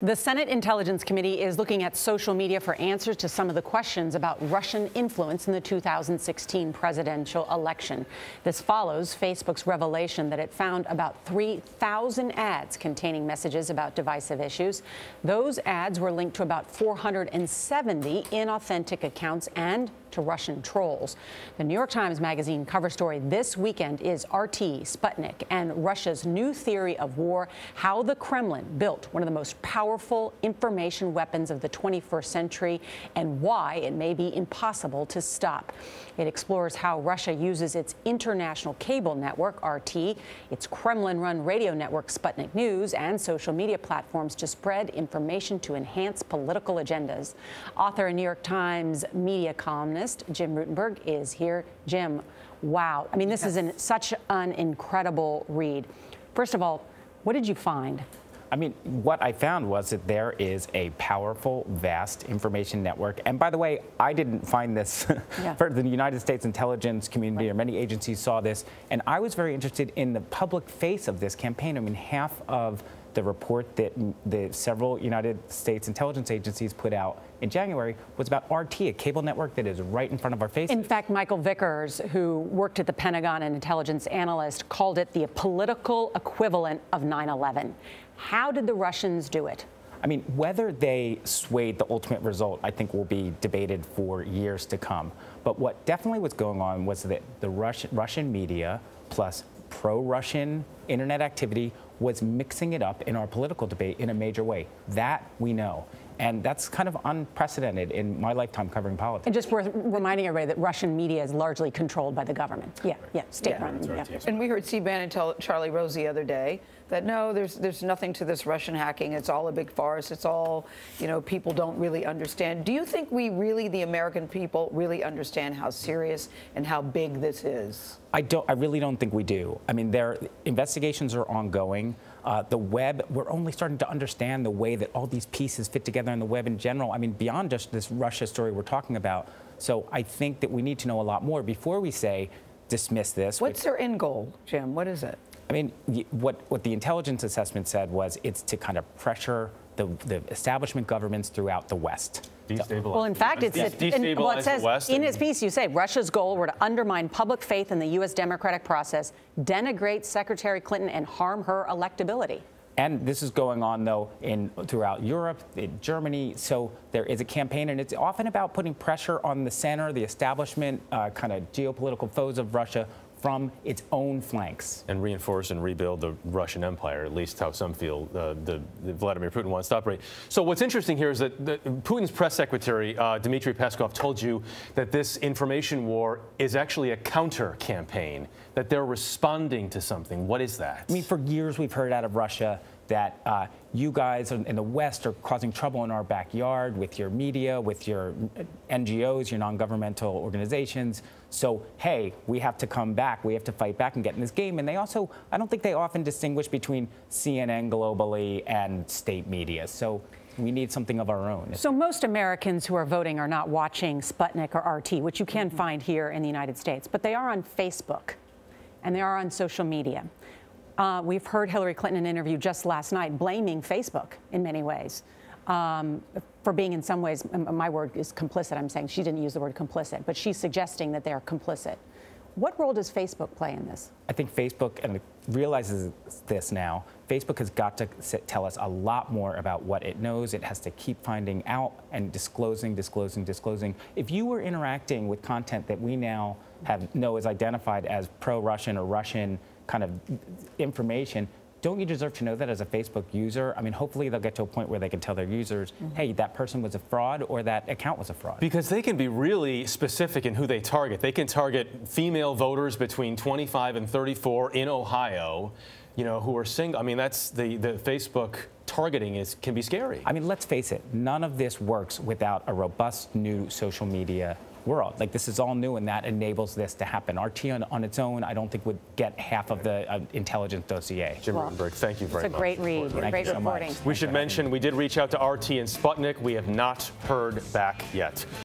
The Senate Intelligence Committee is looking at social media for answers to some of the questions about Russian influence in the 2016 presidential election. This follows Facebook's revelation that it found about 3,000 ads containing messages about divisive issues. Those ads were linked to about 470 inauthentic accounts and to Russian trolls. The New York Times Magazine cover story this weekend is RT, Sputnik, and Russia's new theory of war, how the Kremlin built one of the most powerful information weapons of the 21st century and why it may be impossible to stop. It explores how Russia uses its international cable network, RT, its Kremlin-run radio network, Sputnik News, and social media platforms to spread information to enhance political agendas. Author and New York Times media columnist Jim Rutenberg is here. Jim, wow. I mean, this is such an incredible read. First of all, what did you find? I mean, what I found was that there is a powerful, vast information network. And by the way, I didn't find this. For the United States intelligence community, or many agencies saw this. And I was very interested in the public face of this campaign. I mean, half of the report that the several United States intelligence agencies put out in January was about RT, a cable network that is right in front of our faces. In fact, Michael Vickers, who worked at the Pentagon, an intelligence analyst, called it the political equivalent of 9/11. How did the Russians do it? I mean, whether they swayed the ultimate result, I think will be debated for years to come. But what definitely was going on was that the Russian media plus pro-Russian internet activity was mixing it up in our political debate in a major way. That we know. And that's kind of unprecedented in my lifetime covering politics. And just worth reminding everybody that Russian media is largely controlled by the government. State-run. And we heard C-SPAN and Charlie Rose the other day that no, there's nothing to this Russian hacking. It's all a big farce. It's all, people don't really understand. Do you think the American people really understand how serious and how big this is? I really don't think we do. I mean, investigations are ongoing. The web, we're only starting to understand the way that all these pieces fit together in the web in general. I mean, beyond just this Russia story we're talking about. So I think that we need to know a lot more before we say dismiss this. What's their end goal, Jim? What is it? I mean, what the intelligence assessment said was it's to kind of pressure the establishment governments throughout the West. Well, in fact, it says in its piece, you say Russia's goal were to undermine public faith in the U.S. democratic process, denigrate Secretary Clinton, and harm her electability. And this is going on, though, throughout Europe, in Germany. So there is a campaign, and it's often about putting pressure on the center, the establishment, kind of geopolitical foes of Russia, from its own flanks. And reinforce and rebuild the Russian empire, at least how some feel the Vladimir Putin wants to operate. So what's interesting here is that Putin's press secretary, Dmitry Peskov, told you that this information war is actually a counter-campaign, that they're responding to something. What is that? I mean, for years we've heard out of Russia that you guys in the West are causing trouble in our backyard with your media, with your NGOs, your non-governmental organizations. So, hey, we have to come back. We have to fight back and get in this game. And they also, I don't think they often distinguish between CNN globally and state media. So we need something of our own. So most Americans who are voting are not watching Sputnik or RT, which you can find here in the United States, but they are on Facebook and they are on social media. We've heard Hillary Clinton in an interview just last night blaming Facebook in many ways for being in some ways, my word is complicit. I'm saying she didn't use the word complicit, but she's suggesting that they are complicit. What role does Facebook play in this? I think Facebook realizes this now. Facebook has got to tell us a lot more about what it knows. It has to keep finding out and disclosing. If you were interacting with content that we now know is identified as pro-Russian or Russian kind of information, don't you deserve to know that as a Facebook user? I mean, hopefully they'll get to a point where they can tell their users, hey, that person was a fraud or that account was a fraud. Because they can be really specific in who they target. They can target female voters between 25 and 34 in Ohio, who are single. I mean, that's the Facebook targeting can be scary. I mean, let's face it, none of this works without a robust new social media world. Like, this is all new, and that enables this to happen. RT on its own, I don't think would get half of the intelligence dossier. Jim Rutenberg, thank you very much. It's a great read, great reporting. We should mention we did reach out to RT and Sputnik. We have not heard back yet.